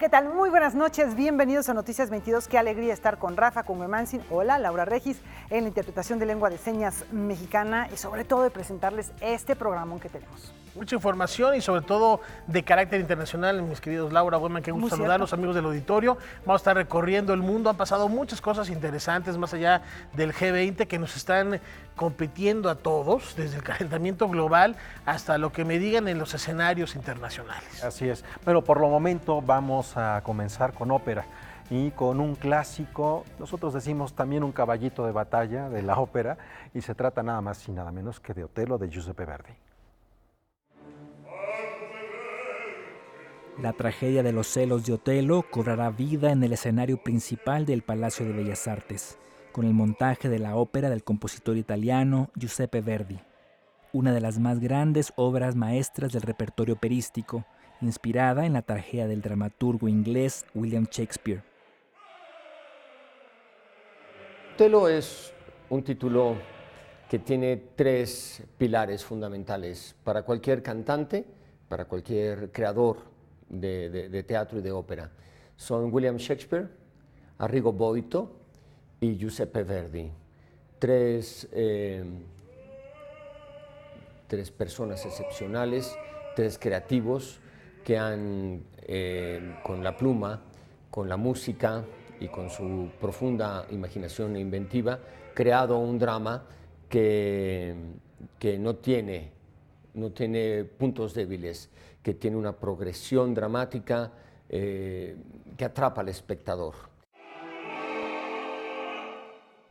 ¿qué tal? Muy buenas noches, bienvenidos a Noticias 22. Qué alegría estar con Rafa, con Huemansin. Hola, Laura Regis, en la interpretación de lengua de señas mexicana y sobre todo de presentarles este programa que tenemos. Mucha información y sobre todo de carácter internacional, mis queridos Laura, Hueman, qué gusto saludarlos, amigos del auditorio. Vamos a estar recorriendo el mundo, han pasado muchas cosas interesantes más allá del G20 que nos están compitiendo a todos, desde el calentamiento global hasta lo que me digan en los escenarios internacionales. Así es, pero por lo momento vamos a comenzar con ópera y con un clásico, nosotros decimos también un caballito de batalla de la ópera, y se trata nada más y nada menos que de Otello de Giuseppe Verdi. La tragedia de los celos de Otello cobrará vida en el escenario principal del Palacio de Bellas Artes, con el montaje de la ópera del compositor italiano Giuseppe Verdi, una de las más grandes obras maestras del repertorio operístico, inspirada en la tragedia del dramaturgo inglés William Shakespeare. Otello es un título que tiene tres pilares fundamentales para cualquier cantante, para cualquier creador de teatro y de ópera. Son William Shakespeare, Arrigo Boito y Giuseppe Verdi. Tres personas excepcionales, tres creativos que han, con la pluma, con la música y con su profunda imaginación e inventiva, creado un drama que no tiene puntos débiles, que tiene una progresión dramática que atrapa al espectador.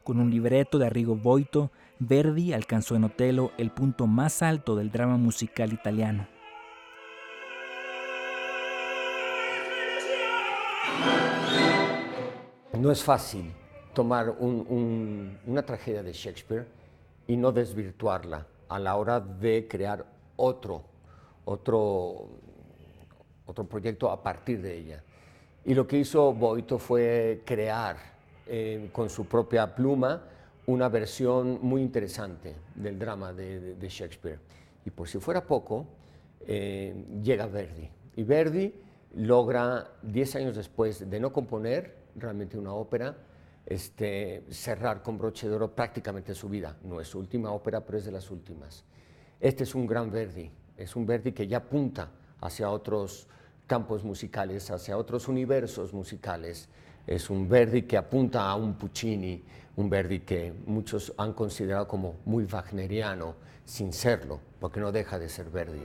Con un libreto de Arrigo Boito, Verdi alcanzó en Otello el punto más alto del drama musical italiano. No es fácil tomar una tragedia de Shakespeare y no desvirtuarla a la hora de crear otro proyecto a partir de ella. Y lo que hizo Boito fue crear con su propia pluma una versión muy interesante del drama de Shakespeare. Y por si fuera poco, llega Verdi. Y Verdi logra, 10 años después de no componer realmente una ópera, cerrar con broche de oro prácticamente su vida. No es su última ópera, pero es de las últimas. Este es un gran Verdi, es un Verdi que ya apunta hacia otros campos musicales, hacia otros universos musicales. Es un Verdi que apunta a un Puccini, un Verdi que muchos han considerado como muy wagneriano, sin serlo, porque no deja de ser Verdi.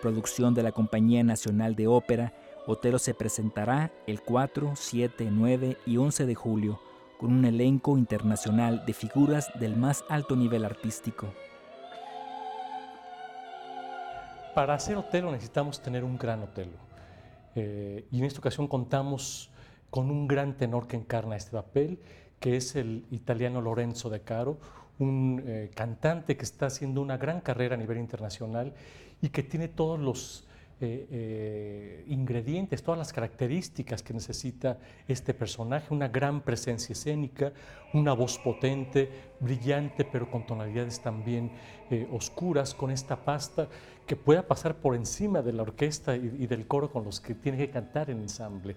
Producción de la Compañía Nacional de Ópera, Otello se presentará el 4, 7, 9 y 11 de julio con un elenco internacional de figuras del más alto nivel artístico. Para hacer Otello necesitamos tener un gran Otello. Y en esta ocasión contamos con un gran tenor que encarna este papel, que es el italiano Lorenzo De Caro, un cantante que está haciendo una gran carrera a nivel internacional y que tiene todos los ingredientes, todas las características que necesita este personaje, una gran presencia escénica, una voz potente, brillante, pero con tonalidades también oscuras, con esta pasta que pueda pasar por encima de la orquesta y del coro con los que tiene que cantar en ensamble.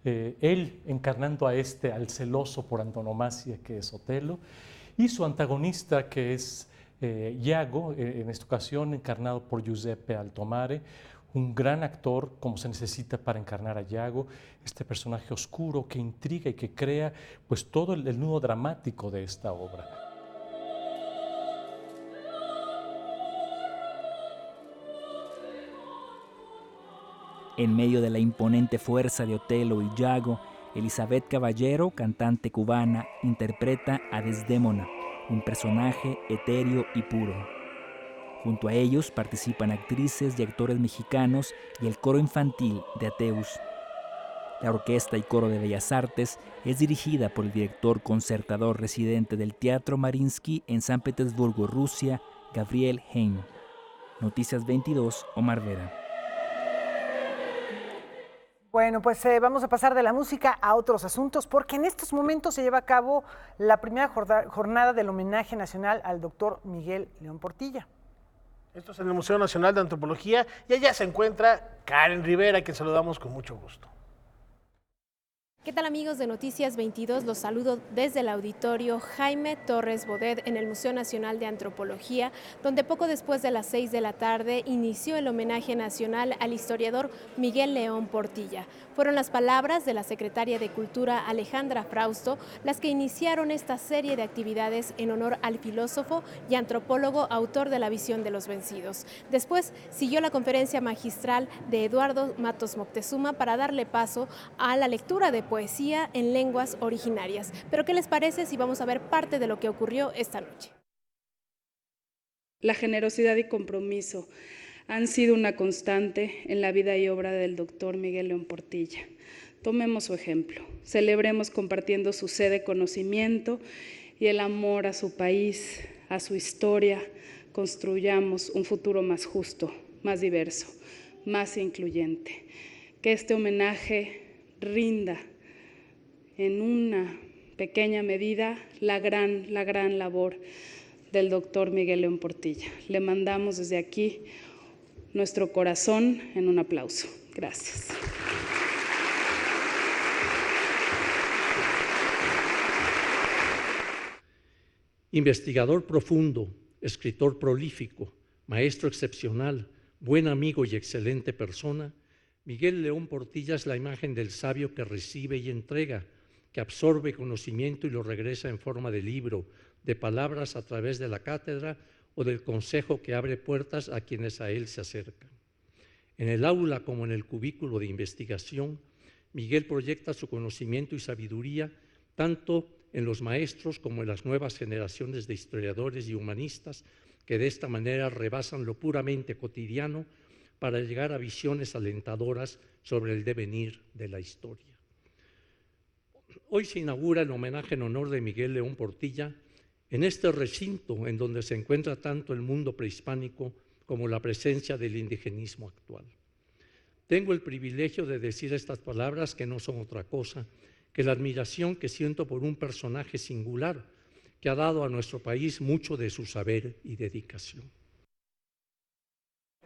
Él encarnando al celoso por antonomasia que es Otello, y su antagonista que es Iago, en esta ocasión encarnado por Giuseppe Altomare, un gran actor como se necesita para encarnar a Iago, este personaje oscuro que intriga y que crea pues todo el nudo dramático de esta obra. En medio de la imponente fuerza de Otello y Iago, Elizabeth Caballero, cantante cubana, interpreta a Desdémona, un personaje etéreo y puro. Junto a ellos participan actrices y actores mexicanos y el coro infantil de Ateus. La Orquesta y Coro de Bellas Artes es dirigida por el director concertador residente del Teatro Mariinsky en San Petersburgo, Rusia, Gabriel Hein. Noticias 22, Omar Vera. Bueno, pues vamos a pasar de la música a otros asuntos, porque en estos momentos se lleva a cabo la primera jornada del homenaje nacional al doctor Miguel León Portilla. Esto es en el Museo Nacional de Antropología y allá se encuentra Karen Rivera, a quien saludamos con mucho gusto. ¿Qué tal, amigos de Noticias 22? Los saludo desde el auditorio Jaime Torres Bodet en el Museo Nacional de Antropología, donde poco después de las 6 de la tarde inició el homenaje nacional al historiador Miguel León Portilla. Fueron las palabras de la secretaria de Cultura Alejandra Frausto las que iniciaron esta serie de actividades en honor al filósofo y antropólogo autor de La visión de los vencidos. Después siguió la conferencia magistral de Eduardo Matos Moctezuma para darle paso a la lectura de poesía en lenguas originarias. Pero ¿qué les parece si vamos a ver parte de lo que ocurrió esta noche? La generosidad y compromiso han sido una constante en la vida y obra del doctor Miguel León Portilla. Tomemos su ejemplo, celebremos compartiendo su sed de conocimiento y el amor a su país, a su historia. Construyamos un futuro más justo, más diverso, más incluyente. Que este homenaje rinda en una pequeña medida la gran labor del doctor Miguel León Portilla. Le mandamos desde aquí nuestro corazón en un aplauso. Gracias. Investigador profundo, escritor prolífico, maestro excepcional, buen amigo y excelente persona, Miguel León Portilla es la imagen del sabio que recibe y entrega, que absorbe conocimiento y lo regresa en forma de libro, de palabras a través de la cátedra o del consejo que abre puertas a quienes a él se acercan. En el aula como en el cubículo de investigación, Miguel proyecta su conocimiento y sabiduría tanto en los maestros como en las nuevas generaciones de historiadores y humanistas que de esta manera rebasan lo puramente cotidiano para llegar a visiones alentadoras sobre el devenir de la historia. Hoy se inaugura el homenaje en honor de Miguel León Portilla en este recinto en donde se encuentra tanto el mundo prehispánico como la presencia del indigenismo actual. Tengo el privilegio de decir estas palabras que no son otra cosa que la admiración que siento por un personaje singular que ha dado a nuestro país mucho de su saber y dedicación.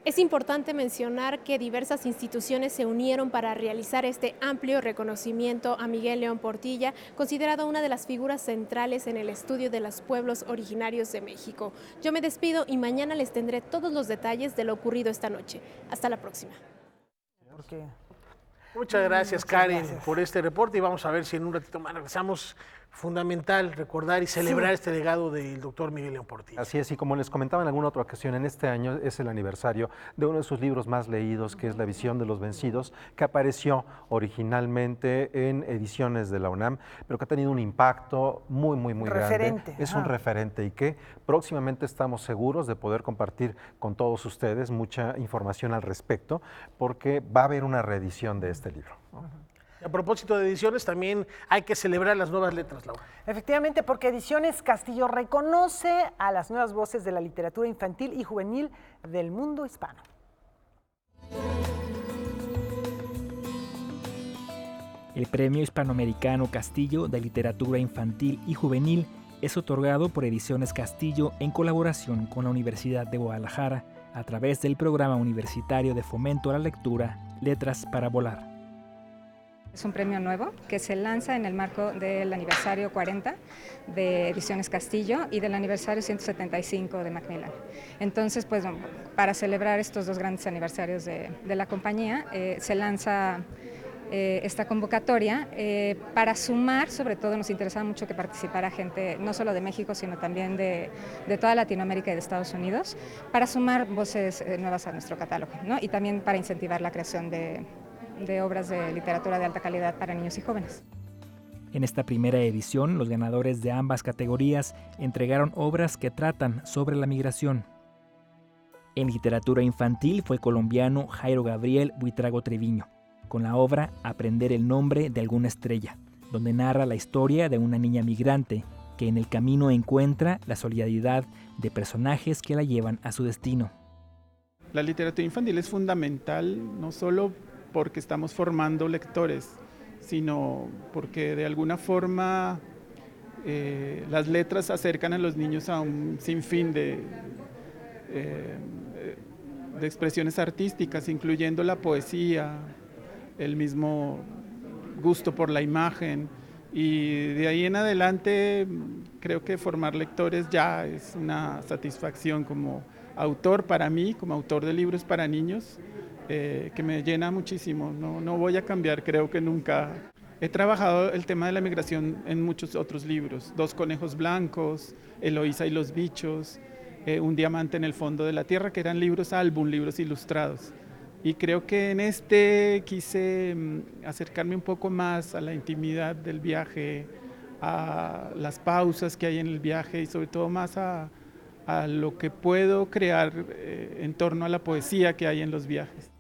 Es importante mencionar que diversas instituciones se unieron para realizar este amplio reconocimiento a Miguel León Portilla, considerado una de las figuras centrales en el estudio de los pueblos originarios de México. Yo me despido y mañana les tendré todos los detalles de lo ocurrido esta noche. Hasta la próxima. Muchas gracias, Karen, por este reporte y vamos a ver si en un ratito más regresamos. Fundamental recordar y celebrar este legado del doctor Miguel León Portilla. Así es, y como les comentaba en alguna otra ocasión, en este año es el aniversario de uno de sus libros más leídos, que es La visión de los vencidos, que apareció originalmente en ediciones de la UNAM, pero que ha tenido un impacto muy grande. Es un referente y que próximamente estamos seguros de poder compartir con todos ustedes mucha información al respecto, porque va a haber una reedición de este libro, ¿no? A propósito de ediciones, también hay que celebrar las nuevas letras, Laura. Efectivamente, porque Ediciones Castillo reconoce a las nuevas voces de la literatura infantil y juvenil del mundo hispano. El Premio Hispanoamericano Castillo de Literatura Infantil y Juvenil es otorgado por Ediciones Castillo en colaboración con la Universidad de Guadalajara a través del Programa Universitario de Fomento a la Lectura, Letras para Volar. Es un premio nuevo que se lanza en el marco del aniversario 40 de Ediciones Castillo y del aniversario 175 de Macmillan. Entonces, pues, para celebrar estos dos grandes aniversarios de la compañía, se lanza esta convocatoria para sumar, sobre todo nos interesaba mucho que participara gente no solo de México, sino también de toda Latinoamérica y de Estados Unidos, para sumar voces nuevas a nuestro catálogo, ¿no? Y también para incentivar la creación de obras de literatura de alta calidad para niños y jóvenes. En esta primera edición, los ganadores de ambas categorías entregaron obras que tratan sobre la migración. En literatura infantil fue colombiano Jairo Gabriel Buitrago Treviño, con la obra Aprender el nombre de alguna estrella, donde narra la historia de una niña migrante que en el camino encuentra la solidaridad de personajes que la llevan a su destino. La literatura infantil es fundamental, no solo porque estamos formando lectores, sino porque de alguna forma las letras acercan a los niños a un sinfín de de expresiones artísticas, incluyendo la poesía, el mismo gusto por la imagen, y de ahí en adelante creo que formar lectores ya es una satisfacción como autor para mí, como autor de libros para niños, que me llena muchísimo. No voy a cambiar, creo que nunca. He trabajado el tema de la migración en muchos otros libros, Dos conejos blancos, Eloísa y los bichos, Un diamante en el fondo de la tierra, que eran libros álbum, libros ilustrados. Y creo que en este quise acercarme un poco más a la intimidad del viaje, a las pausas que hay en el viaje y sobre todo más a lo que puedo crear en torno a la poesía que hay en los viajes.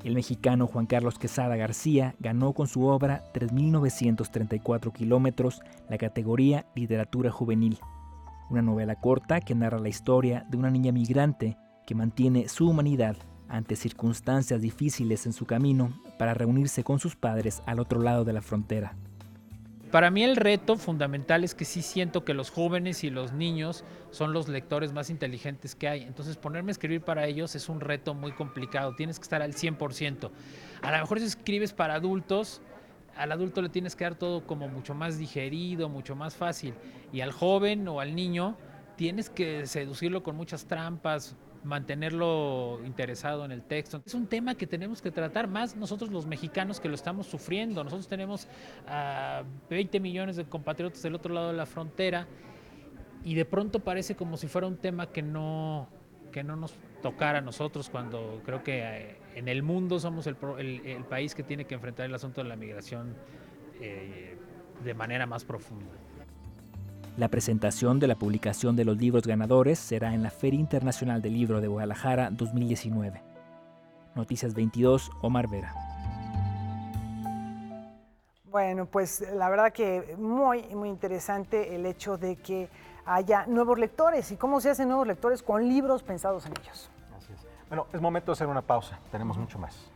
El mexicano Juan Carlos Quesada García ganó con su obra 3.934 kilómetros la categoría Literatura Juvenil, una novela corta que narra la historia de una niña migrante que mantiene su humanidad ante circunstancias difíciles en su camino para reunirse con sus padres al otro lado de la frontera. Para mí el reto fundamental es que sí siento que los jóvenes y los niños son los lectores más inteligentes que hay. Entonces ponerme a escribir para ellos es un reto muy complicado, tienes que estar al 100%. A lo mejor si escribes para adultos, al adulto le tienes que dar todo como mucho más digerido, mucho más fácil. Y al joven o al niño tienes que seducirlo con muchas trampas, mantenerlo interesado en el texto. Es un tema que tenemos que tratar más nosotros los mexicanos que lo estamos sufriendo. Nosotros tenemos 20 millones de compatriotas del otro lado de la frontera y de pronto parece como si fuera un tema que no nos tocara a nosotros, cuando creo que en el mundo somos el país que tiene que enfrentar el asunto de la migración de manera más profunda. La presentación de la publicación de los libros ganadores será en la Feria Internacional del Libro de Guadalajara 2019. Noticias 22, Omar Vera. Bueno, pues la verdad que muy interesante el hecho de que haya nuevos lectores. ¿Y cómo se hacen nuevos lectores? Con libros pensados en ellos. Así es. Bueno, es momento de hacer una pausa. Tenemos mucho más.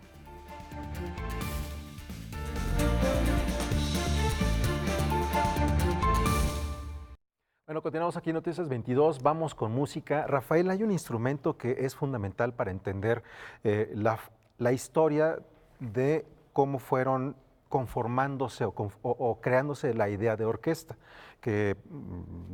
Bueno, continuamos aquí en Noticias 22, vamos con música. Rafael, hay un instrumento que es fundamental para entender la historia de cómo fueron conformándose o creándose la idea de orquesta, que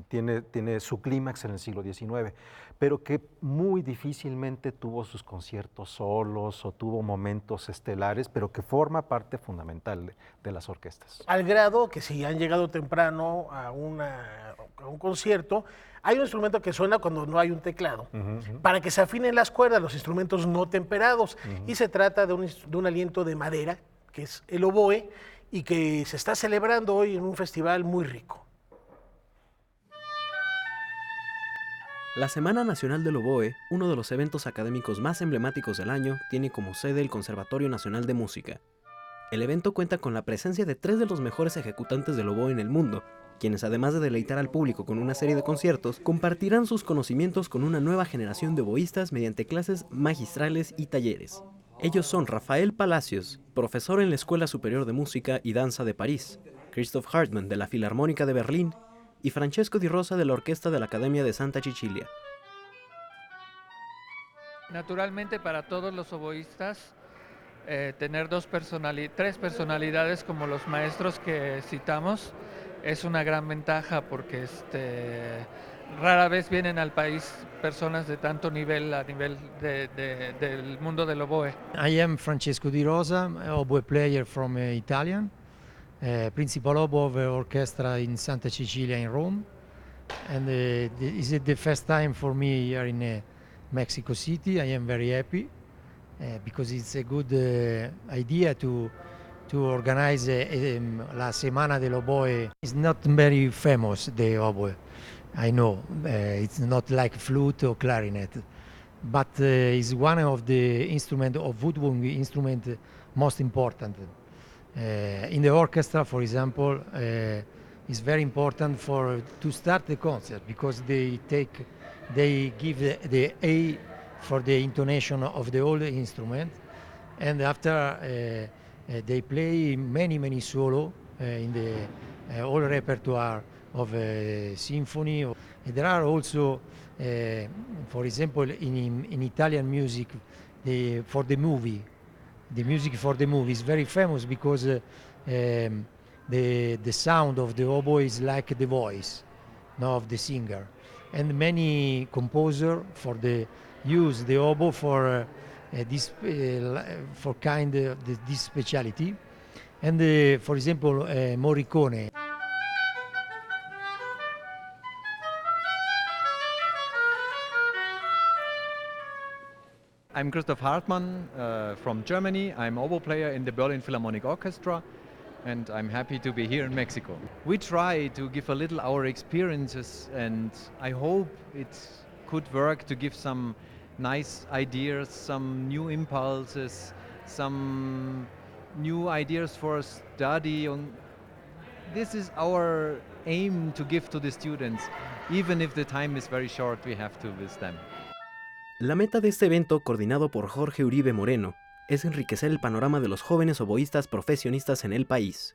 tiene su clímax en el siglo XIX, pero que muy difícilmente tuvo sus conciertos solos o tuvo momentos estelares, pero que forma parte fundamental de las orquestas. Al grado que si han llegado temprano a un concierto, hay un instrumento que suena cuando no hay un teclado, para que se afinen las cuerdas, los instrumentos no temperados, y se trata de un aliento de madera, que es el oboe, y que se está celebrando hoy en un festival muy rico. La Semana Nacional del Oboe, uno de los eventos académicos más emblemáticos del año, tiene como sede el Conservatorio Nacional de Música. El evento cuenta con la presencia de 3 de los mejores ejecutantes del oboe en el mundo, quienes además de deleitar al público con una serie de conciertos, compartirán sus conocimientos con una nueva generación de oboístas mediante clases magistrales y talleres. Ellos son Rafael Palacios, profesor en la Escuela Superior de Música y Danza de París, Christoph Hartmann de la Filarmónica de Berlín y Francesco Di Rosa de la Orquesta de la Academia de Santa Cecilia. Naturalmente, para todos los oboístas, tener 3 personalidades como los maestros que citamos es una gran ventaja, porque rara vez vienen al país personas de tanto nivel a nivel del mundo del oboe. I am Francesco Di Rosa, oboe player from Italian, principal oboe of orchestra in Santa Cecilia in Rome, and this is the first time for me here in Mexico City. I am very happy because it's a good idea to organize la Semana del Oboe. It's not very famous, the oboe. I know it's not like flute or clarinet, but it's one of the instruments of woodwind instrument most important. In the orchestra, for example, it's very important to start the concert, because they give the A for the intonation of the whole instrument, and after they play many solo in the whole repertoire of a symphony, There are also, for example, in Italian music, for the movie, the music for the movie is very famous because the sound of the oboe is like the voice, no, of the singer, and many composer use the oboe for this for kind of this speciality, and for example Morricone. I'm Christoph Hartmann from Germany. I'm oboe player in the Berlin Philharmonic Orchestra, and I'm happy to be here in Mexico. We try to give a little our experiences, and I hope it could work to give some nice ideas, some new impulses, some new ideas for study. This is our aim to give to the students. Even if the time is very short, we have to with them. La meta de este evento, coordinado por Jorge Uribe Moreno, es enriquecer el panorama de los jóvenes oboístas profesionistas en el país.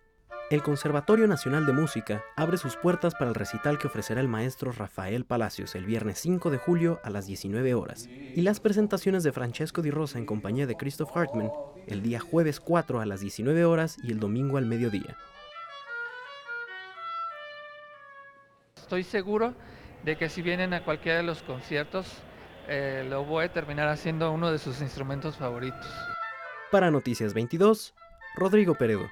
El Conservatorio Nacional de Música abre sus puertas para el recital que ofrecerá el maestro Rafael Palacios el viernes 5 de julio a las 19 horas, y las presentaciones de Francesco Di Rosa en compañía de Christoph Hartmann el día jueves 4 a las 19 horas y el domingo al mediodía. Estoy seguro de que si vienen a cualquiera de los conciertos, el oboe terminará siendo uno de sus instrumentos favoritos. Para Noticias 22, Rodrigo Peredo.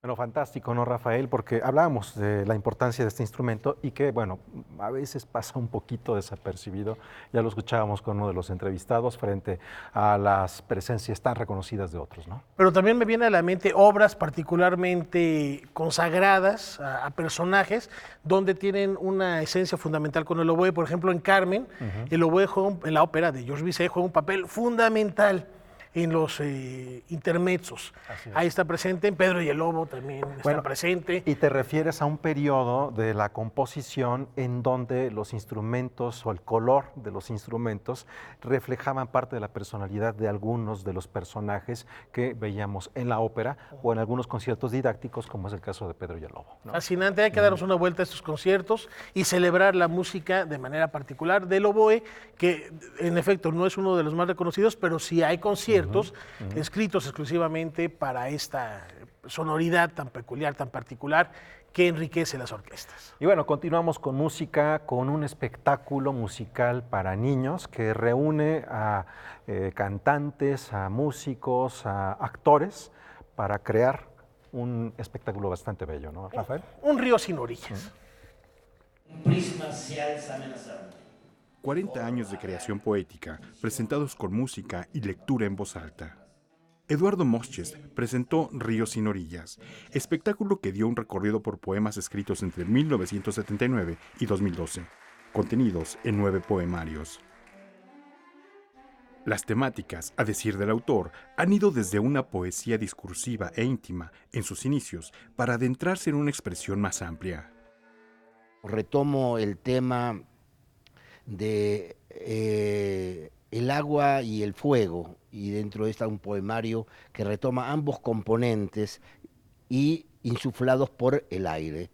Bueno, fantástico, ¿no, Rafael? Porque hablábamos de la importancia de este instrumento y que, bueno, a veces pasa un poquito desapercibido. Ya lo escuchábamos con uno de los entrevistados frente a las presencias tan reconocidas de otros, ¿no? Pero también me viene a la mente obras particularmente consagradas a personajes donde tienen una esencia fundamental con el oboe. Por ejemplo, en Carmen, el oboe juega, en la ópera de Georges Bizet, juega un papel fundamental en los intermezzos. Ahí está presente, en Pedro y el Lobo también está presente. Y te refieres a un periodo de la composición en donde los instrumentos o el color de los instrumentos reflejaban parte de la personalidad de algunos de los personajes que veíamos en la ópera o en algunos conciertos didácticos, como es el caso de Pedro y el Lobo, ¿no? Fascinante, hay que darnos una vuelta a estos conciertos y celebrar la música de manera particular del oboe, que en efecto no es uno de los más reconocidos, pero sí hay conciertos escritos exclusivamente para esta sonoridad tan peculiar, tan particular, que enriquece las orquestas. Y bueno, continuamos con música, con un espectáculo musical para niños que reúne a cantantes, a músicos, a actores para crear un espectáculo bastante bello, ¿no, Rafael? Un río sin orillas. Un prisma se alza amenazante. 40 años de creación poética, presentados con música y lectura en voz alta. Eduardo Mosches presentó Río sin orillas, espectáculo que dio un recorrido por poemas escritos entre 1979 y 2012, contenidos en 9 poemarios. Las temáticas, a decir del autor, han ido desde una poesía discursiva e íntima en sus inicios para adentrarse en una expresión más amplia. Retomo el tema de el agua y el fuego, y dentro de esta un poemario que retoma ambos componentes y insuflados por el aire.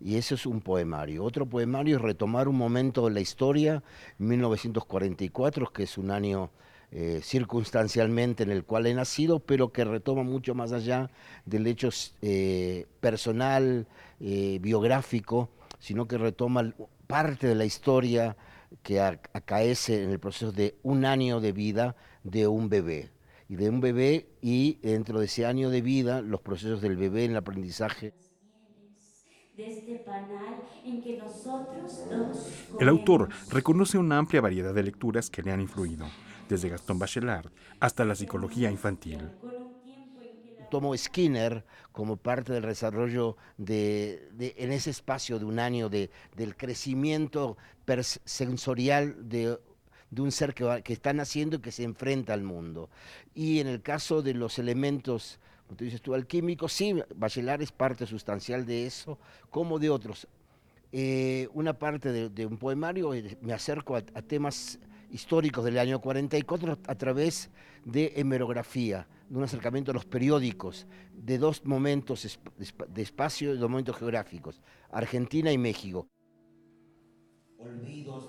Y eso es un poemario. Otro poemario es retomar un momento de la historia, 1944, que es un año circunstancialmente en el cual he nacido, pero que retoma mucho más allá del hecho personal, biográfico, sino que retoma parte de la historia que acaece en el proceso de un año de vida de un bebé. Y de un bebé, y dentro de ese año de vida, los procesos del bebé en el aprendizaje. De este panal en que nosotros dos El autor reconoce una amplia variedad de lecturas que le han influido, desde Gastón Bachelard hasta la psicología infantil. Tomo Skinner como parte del desarrollo en ese espacio de un año del crecimiento sensorial de un ser que está naciendo y que se enfrenta al mundo. Y en el caso de los elementos, como tú dices tú, alquímicos, sí, Bachelard es parte sustancial de eso, como de otros. Una parte de un poemario, me acerco a temas históricos del año 44 a través de hemerografía, de un acercamiento a los periódicos, de dos momentos de espacio y dos momentos geográficos, Argentina y México.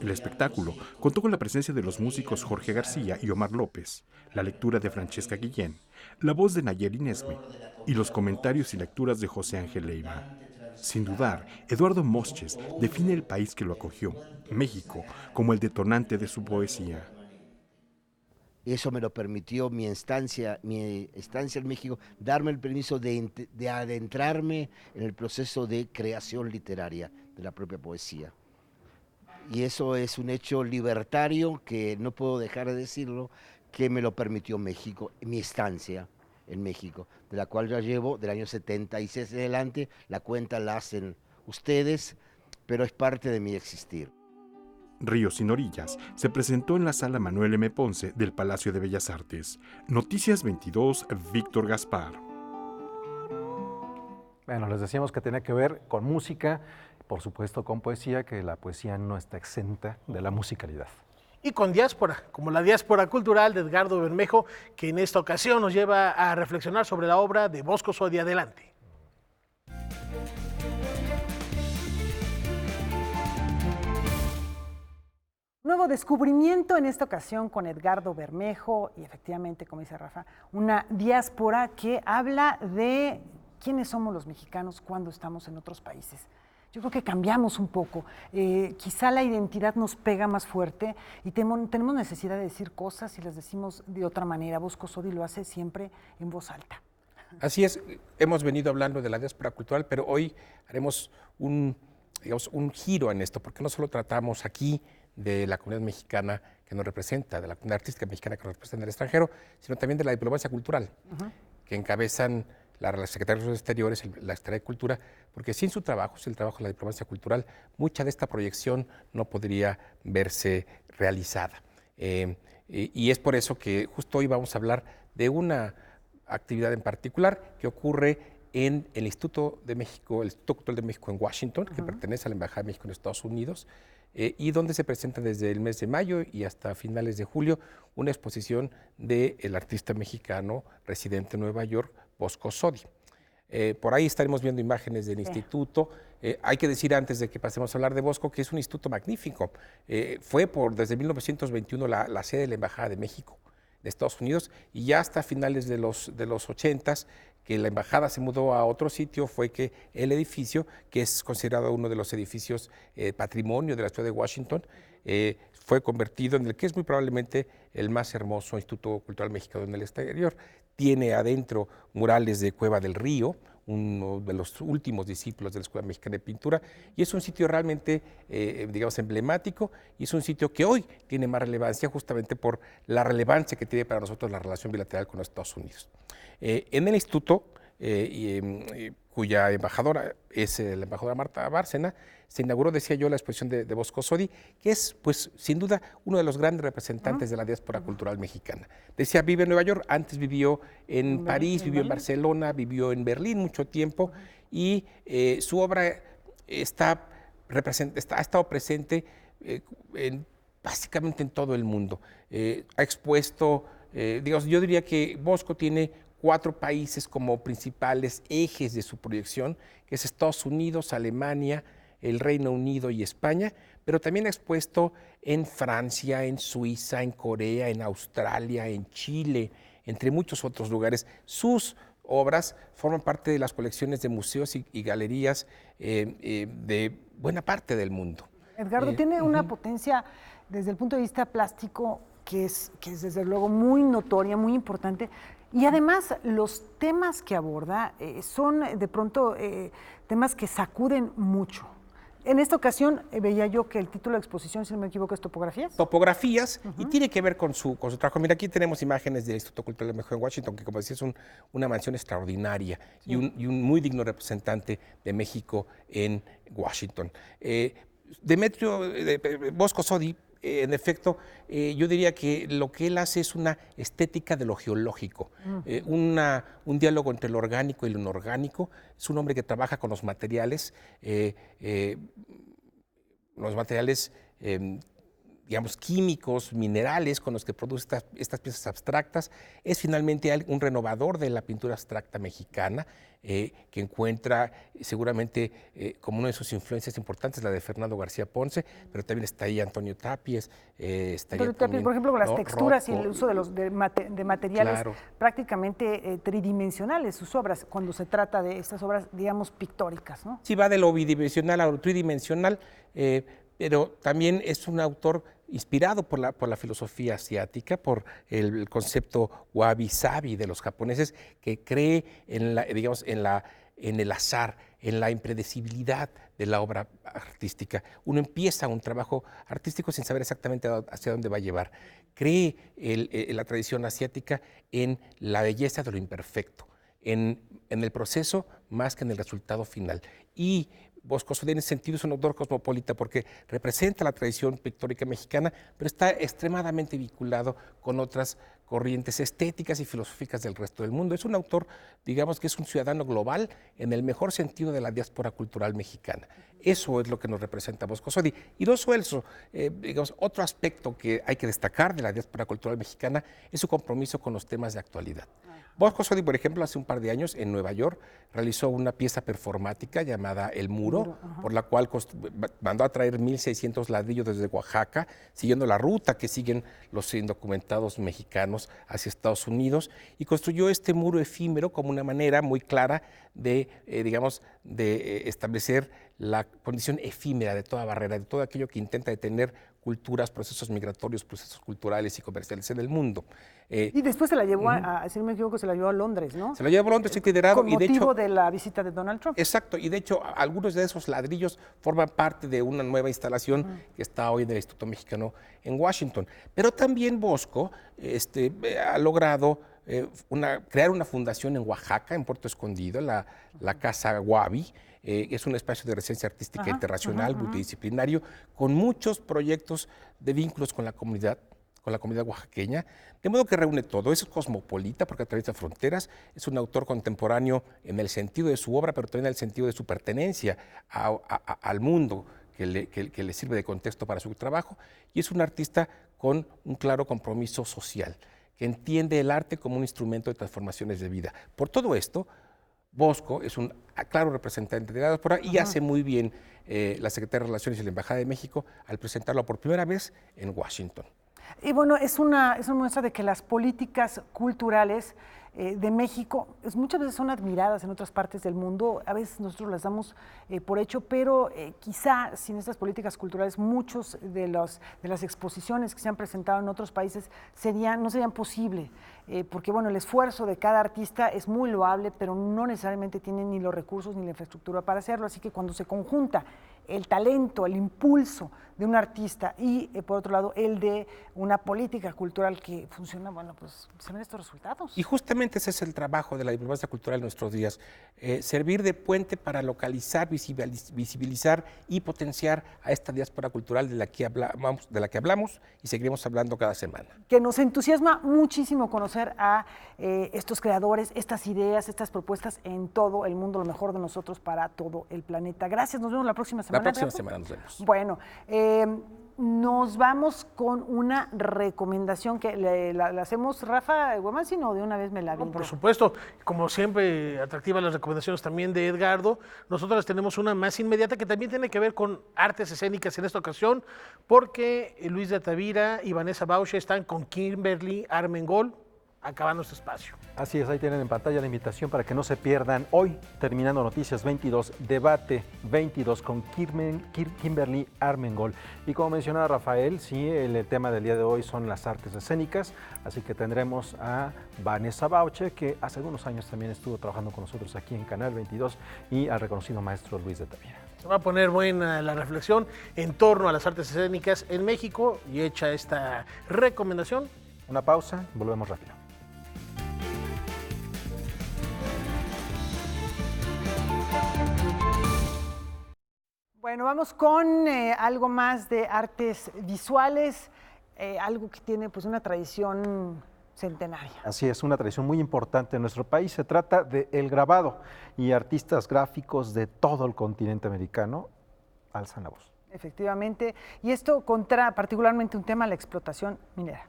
El espectáculo contó con la presencia de los músicos Jorge García y Omar López, la lectura de Francesca Guillén, la voz de Nayeli Nesme y los comentarios y lecturas de José Ángel Leiva. Sin dudar, Eduardo Mosches define el país que lo acogió, México, como el detonante de su poesía. Eso me lo permitió mi estancia en México, darme el permiso de adentrarme en el proceso de creación literaria de la propia poesía. Y eso es un hecho libertario que no puedo dejar de decirlo, que me lo permitió México, mi estancia en México, de la cual ya llevo del año 76 en adelante, la cuenta la hacen ustedes, pero es parte de mi existir. Ríos sin orillas se presentó en la Sala Manuel M. Ponce del Palacio de Bellas Artes. Noticias 22, Víctor Gaspar. Bueno, les decíamos que tenía que ver con música, por supuesto con poesía, que la poesía no está exenta de la musicalidad. Y con diáspora, como la diáspora cultural de Edgardo Bermejo, que en esta ocasión nos lleva a reflexionar sobre la obra de Bosco Sodi. Adelante. Nuevo descubrimiento en esta ocasión con Edgardo Bermejo y efectivamente, como dice Rafa, una diáspora que habla de quiénes somos los mexicanos cuando estamos en otros países. Yo creo que cambiamos un poco, quizá la identidad nos pega más fuerte y tenemos necesidad de decir cosas y las decimos de otra manera. Bosco Sodi lo hace siempre en voz alta. Así es, hemos venido hablando de la diáspora cultural, pero hoy haremos un giro en esto, porque no solo tratamos aquí de la comunidad mexicana que nos representa, de la comunidad artística mexicana que nos representa en el extranjero, sino también de la diplomacia cultural, que encabezan la Secretaría de Relaciones Exteriores, la Secretaría de Cultura, porque sin su trabajo, sin el trabajo de la diplomacia cultural, mucha de esta proyección no podría verse realizada. Y es por eso que justo hoy vamos a hablar de una actividad en particular que ocurre en el Instituto de México, el Instituto Cultural de México en Washington, que pertenece a la Embajada de México en Estados Unidos, y donde se presenta desde el mes de mayo y hasta finales de julio una exposición del artista mexicano residente en Nueva York, Bosco Sodi. Por ahí estaremos viendo imágenes del instituto. Hay que decir antes de que pasemos a hablar de Bosco que es un instituto magnífico. Fue desde 1921 la sede de la Embajada de México de Estados Unidos y ya hasta finales de los 80s, que la embajada se mudó a otro sitio, fue que el edificio, que es considerado uno de los edificios patrimonio de la ciudad de Washington, fue convertido en el que es muy probablemente el más hermoso Instituto Cultural Mexicano en el exterior. Tiene adentro murales de Cueva del Río, uno de los últimos discípulos de la Escuela Mexicana de Pintura, y es un sitio realmente, digamos, emblemático, y es un sitio que hoy tiene más relevancia justamente por la relevancia que tiene para nosotros la relación bilateral con los Estados Unidos. En el instituto, cuya embajadora es la embajadora Marta Bárcena, se inauguró, decía yo, la exposición de Bosco Sodi, que es, pues, sin duda, uno de los grandes representantes de la diáspora cultural mexicana. Decía, vive en Nueva York, antes vivió en París, vivió en Barcelona, vivió en Berlín mucho tiempo, y su obra ha estado presente básicamente en todo el mundo. Ha expuesto, digamos, yo diría que Bosco tiene 4 países como principales ejes de su proyección, que es Estados Unidos, Alemania, el Reino Unido y España, pero también ha expuesto en Francia, en Suiza, en Corea, en Australia, en Chile, entre muchos otros lugares. Sus obras forman parte de las colecciones de museos y galerías de buena parte del mundo. Edgardo tiene una potencia desde el punto de vista plástico que es desde luego muy notoria, muy importante. Y además los temas que aborda son de pronto temas que sacuden mucho. En esta ocasión veía yo que el título de exposición, si no me equivoco, es Topografías. Topografías, y tiene que ver con su trabajo. Mira, aquí tenemos imágenes del Instituto Cultural de México en Washington, que como decía es una mansión extraordinaria y un muy digno representante de México en Washington. Bosco Sodi, en efecto, yo diría que lo que él hace es una estética de lo geológico, un diálogo entre lo orgánico y lo inorgánico. Es un hombre que trabaja con los materiales digamos, químicos, minerales con los que produce estas piezas abstractas. Es finalmente un renovador de la pintura abstracta mexicana, que encuentra seguramente como una de sus influencias importantes la de Fernando García Ponce, pero también está ahí Antonio Tapies. Antonio Tapies, por ejemplo, con las texturas y el uso de materiales prácticamente tridimensionales, sus obras, cuando se trata de estas obras, digamos, pictóricas, ¿no? Sí, va de lo bidimensional a lo tridimensional, pero también es un autor inspirado por la filosofía asiática, por el concepto wabi-sabi de los japoneses, que cree en el azar, en la impredecibilidad de la obra artística. Uno empieza un trabajo artístico sin saber exactamente hacia dónde va a llevar. Cree la tradición asiática en la belleza de lo imperfecto, en el proceso más que en el resultado final. Y Bosco Sodi en ese sentido es un autor cosmopolita porque representa la tradición pictórica mexicana, pero está extremadamente vinculado con otras corrientes estéticas y filosóficas del resto del mundo. Es un autor, digamos que es un ciudadano global en el mejor sentido de la diáspora cultural mexicana. Eso es lo que nos representa Bosco Sodi. Y no solo eso, digamos, otro aspecto que hay que destacar de la diáspora cultural mexicana es su compromiso con los temas de actualidad. Bosco Sodi, por ejemplo, hace un par de años en Nueva York realizó una pieza performática llamada El Muro, por la cual mandó a traer 1,600 ladrillos desde Oaxaca, siguiendo la ruta que siguen los indocumentados mexicanos hacia Estados Unidos, y construyó este muro efímero como una manera muy clara de, establecer la condición efímera de toda barrera, de todo aquello que intenta detener culturas, procesos migratorios, procesos culturales y comerciales en el mundo. Y después se la llevó, si no me equivoco, se la llevó a Londres, ¿no? Se la llevó a Londres, liderado. Con motivo de la visita de Donald Trump. Exacto, y de hecho algunos de esos ladrillos forman parte de una nueva instalación que está hoy en el Instituto Mexicano en Washington. Pero también Bosco ha logrado crear una fundación en Oaxaca, en Puerto Escondido, la Casa Wabi. Es un espacio de residencia artística internacional, multidisciplinario, con muchos proyectos de vínculos con la comunidad oaxaqueña, de modo que reúne todo. Es cosmopolita porque atraviesa fronteras, es un autor contemporáneo en el sentido de su obra, pero también en el sentido de su pertenencia al mundo que le sirve de contexto para su trabajo, y es un artista con un claro compromiso social, que entiende el arte como un instrumento de transformaciones de vida. Por todo esto, Bosco es un claro representante de la diáspora y hace muy bien la Secretaría de Relaciones y la Embajada de México al presentarlo por primera vez en Washington. Y bueno, es una muestra de que las políticas culturales de México muchas veces son admiradas en otras partes del mundo, a veces nosotros las damos por hecho, pero quizá sin estas políticas culturales muchos de las exposiciones que se han presentado en otros países no serían posibles, porque bueno, el esfuerzo de cada artista es muy loable, pero no necesariamente tienen ni los recursos ni la infraestructura para hacerlo, así que cuando se conjunta el talento, el impulso de un artista y por otro lado el de una política cultural que funciona, bueno, pues se ven estos resultados. Y justamente ese es el trabajo de la diplomacia cultural en nuestros días, servir de puente para localizar, visibilizar y potenciar a esta diáspora cultural de la que hablamos y seguiremos hablando cada semana. Que nos entusiasma muchísimo conocer a estos creadores, estas ideas, estas propuestas en todo el mundo, lo mejor de nosotros para todo el planeta. Gracias, nos vemos la próxima semana. La próxima semana nos vemos. Bueno, nos vamos con una recomendación que la hacemos, Rafa Guamán, o de una vez me la aviento. Por supuesto, como siempre, atractivas las recomendaciones también de Edgardo. Nosotros tenemos una más inmediata que también tiene que ver con artes escénicas en esta ocasión, porque Luis de Tavira y Vanessa Bauche están con Kimberly Armengol acabando este espacio. Así es, ahí tienen en pantalla la invitación para que no se pierdan hoy, terminando Noticias 22, Debate 22 con Kimberly Armengol. Y como mencionaba Rafael, sí, el tema del día de hoy son las artes escénicas, así que tendremos a Vanessa Bauche, que hace algunos años también estuvo trabajando con nosotros aquí en Canal 22, y al reconocido maestro Luis de Tavira. Se va a poner buena la reflexión en torno a las artes escénicas en México, y hecha esta recomendación. Una pausa, volvemos rápido. Bueno, vamos con algo más de artes visuales, algo que tiene pues una tradición centenaria. Así es, una tradición muy importante en nuestro país. Se trata del grabado, y artistas gráficos de todo el continente americano alzan la voz. Efectivamente, y esto contra particularmente un tema, la explotación minera.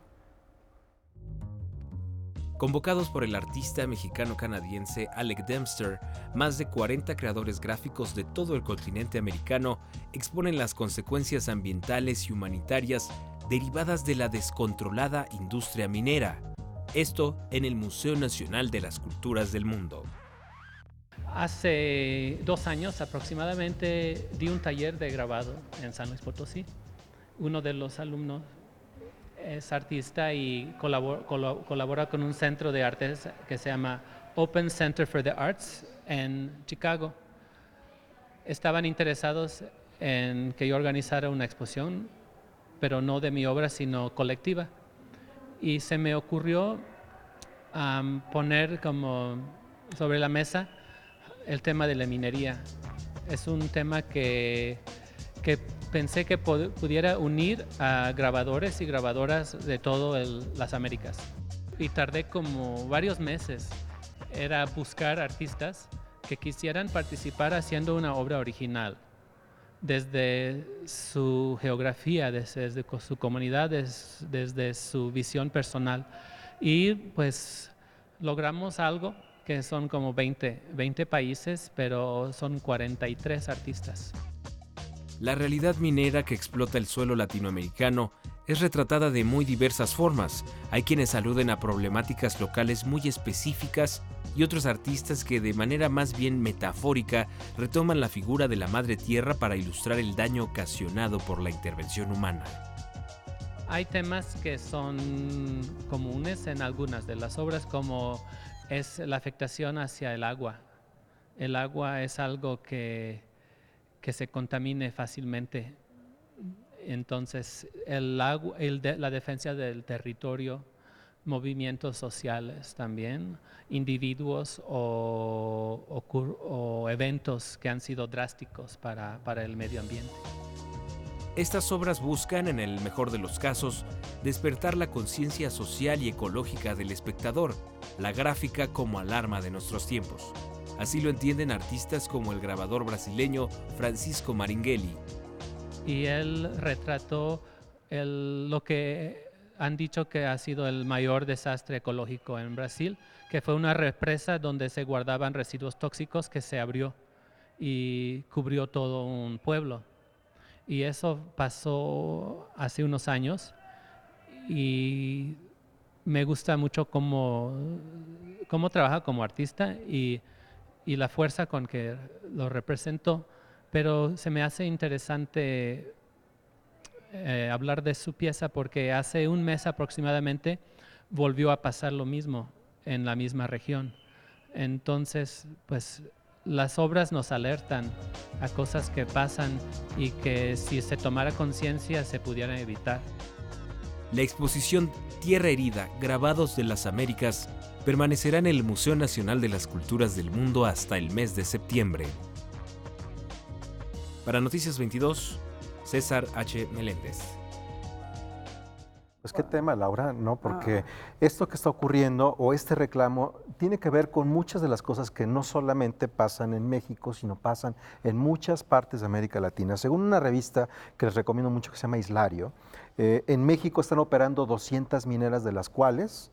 Convocados por el artista mexicano-canadiense Alec Dempster, más de 40 creadores gráficos de todo el continente americano exponen las consecuencias ambientales y humanitarias derivadas de la descontrolada industria minera. Esto en el Museo Nacional de las Culturas del Mundo. Hace 2 años aproximadamente di un taller de grabado en San Luis Potosí. Uno de los alumnos es artista y colabora con un centro de artes que se llama Open Center for the Arts en Chicago. Estaban interesados en que yo organizara una exposición, pero no de mi obra, sino colectiva. Y se me ocurrió poner como sobre la mesa el tema de la minería. Es un tema que pensé que pudiera unir a grabadores y grabadoras de todas las Américas. Y tardé como varios meses. Era buscar artistas que quisieran participar haciendo una obra original, desde su geografía, desde su comunidad, desde su visión personal. Y pues logramos algo que son como 20 países, pero son 43 artistas. La realidad minera que explota el suelo latinoamericano es retratada de muy diversas formas. Hay quienes aluden a problemáticas locales muy específicas y otros artistas que de manera más bien metafórica retoman la figura de la madre tierra para ilustrar el daño ocasionado por la intervención humana. Hay temas que son comunes en algunas de las obras, como es la afectación hacia el agua. El agua es algo que se contamine fácilmente. Entonces, la defensa del territorio, movimientos sociales también, individuos o eventos que han sido drásticos para el medio ambiente. Estas obras buscan, en el mejor de los casos, despertar la conciencia social y ecológica del espectador, la gráfica como alarma de nuestros tiempos. Así lo entienden artistas como el grabador brasileño Francisco Maringelli. Y él retrató lo que han dicho que ha sido el mayor desastre ecológico en Brasil, que fue una represa donde se guardaban residuos tóxicos que se abrió y cubrió todo un pueblo. Y eso pasó hace unos años y me gusta mucho cómo trabaja como artista y la fuerza con que lo representó, pero se me hace interesante hablar de su pieza porque hace un mes aproximadamente volvió a pasar lo mismo en la misma región. Entonces, pues las obras nos alertan a cosas que pasan y que si se tomara conciencia se pudieran evitar. La exposición Tierra Herida, Grabados de las Américas, permanecerá en el Museo Nacional de las Culturas del Mundo hasta el mes de septiembre. Para Noticias 22, César H. Meléndez. Pues qué tema, Laura, ¿no? Porque esto que está ocurriendo o este reclamo tiene que ver con muchas de las cosas que no solamente pasan en México, sino pasan en muchas partes de América Latina. Según una revista que les recomiendo mucho que se llama Islario, en México están operando 200 mineras, de las cuales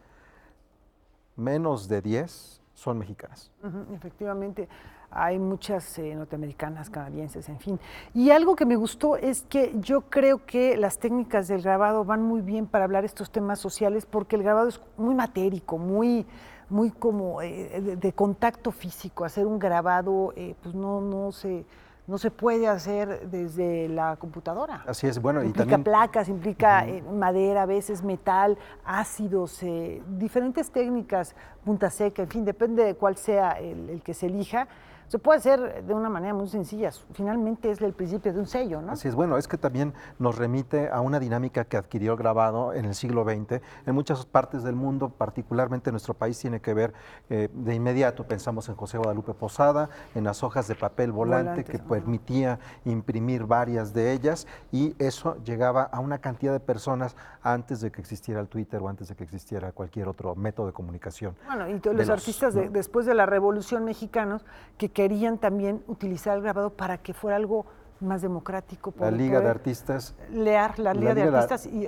menos de 10 son mexicanas. Efectivamente, hay muchas norteamericanas, canadienses, en fin. Y algo que me gustó es que yo creo que las técnicas del grabado van muy bien para hablar estos temas sociales, porque el grabado es muy matérico, muy como de contacto físico. Hacer un grabado pues no se puede hacer desde la computadora. Así es, bueno, implica y también placas, implica madera, a veces metal, ácidos, diferentes técnicas, punta seca, en fin, depende de cuál sea el que se elija. Se puede hacer de una manera muy sencilla, finalmente es el principio de un sello, ¿no? Así es, bueno, es que también nos remite a una dinámica que adquirió el grabado en el siglo XX. En muchas partes del mundo, particularmente en nuestro país, tiene que ver, de inmediato pensamos en José Guadalupe Posada, en las hojas de papel volante que permitía imprimir varias de ellas, y eso llegaba a una cantidad de personas antes de que existiera el Twitter o antes de que existiera cualquier otro método de comunicación. Bueno, y todos los artistas después de la Revolución Mexicanos que querían también utilizar el grabado para que fuera algo más democrático. La Liga de Artistas. La Liga de Artistas y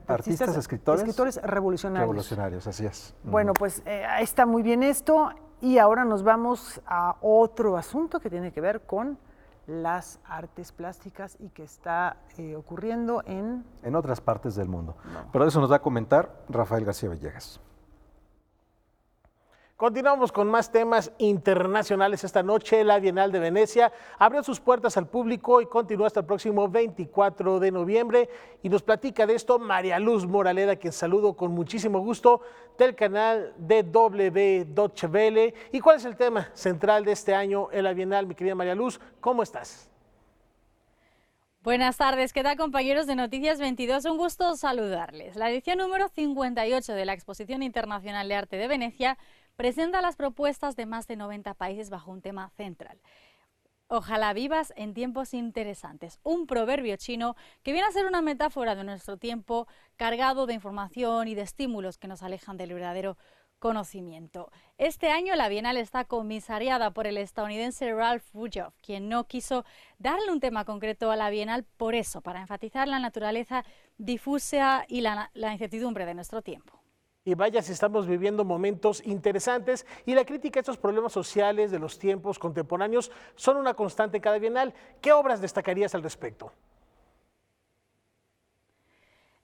Artistas, escritores revolucionarios. Revolucionarios, así es. Bueno, pues está muy bien esto y ahora nos vamos a otro asunto que tiene que ver con las artes plásticas y que está ocurriendo en otras partes del mundo. No. Pero eso nos va a comentar Rafael García Villegas. Continuamos con más temas internacionales. Esta noche la Bienal de Venecia abrió sus puertas al público y continúa hasta el próximo 24 de noviembre. Y nos platica de esto María Luz Moraleda, quien saludo con muchísimo gusto del canal DW Deutsche Welle. ¿Y cuál es el tema central de este año en la Bienal? Mi querida María Luz, ¿cómo estás? Buenas tardes, ¿qué tal compañeros de Noticias 22? Un gusto saludarles. La edición número 58 de la Exposición Internacional de Arte de Venecia presenta las propuestas de más de 90 países bajo un tema central. Ojalá vivas en tiempos interesantes, un proverbio chino que viene a ser una metáfora de nuestro tiempo cargado de información y de estímulos que nos alejan del verdadero conocimiento. Este año la Bienal está comisariada por el estadounidense Ralph Rujoff, quien no quiso darle un tema concreto a la Bienal por eso, para enfatizar la naturaleza difusa y la incertidumbre de nuestro tiempo. Y vaya si estamos viviendo momentos interesantes y la crítica a estos problemas sociales de los tiempos contemporáneos son una constante en cada Bienal. ¿Qué obras destacarías al respecto?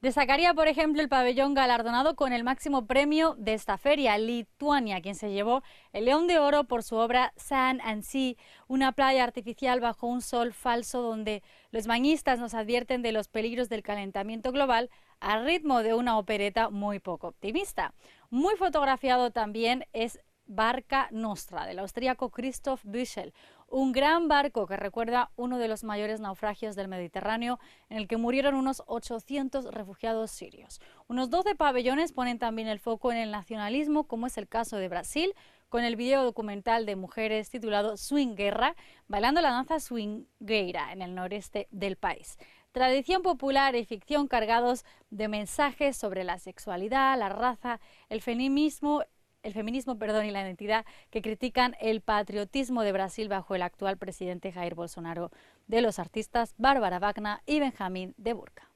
Destacaría, por ejemplo, el pabellón galardonado con el máximo premio de esta feria, Lituania, quien se llevó el León de Oro por su obra Sand and Sea, una playa artificial bajo un sol falso donde los bañistas nos advierten de los peligros del calentamiento global al ritmo de una opereta muy poco optimista. Muy fotografiado también es Barca Nostra, del austríaco Christoph Büchel, un gran barco que recuerda uno de los mayores naufragios del Mediterráneo, en el que murieron unos 800 refugiados sirios. Unos 12 pabellones ponen también el foco en el nacionalismo, como es el caso de Brasil, con el video documental de mujeres titulado Swing Guerra, bailando la danza swingueira en el noreste del país. Tradición popular y ficción cargados de mensajes sobre la sexualidad, la raza, el feminismo y la identidad, que critican el patriotismo de Brasil bajo el actual presidente Jair Bolsonaro, de los artistas Bárbara Wagner y Benjamín de Burca.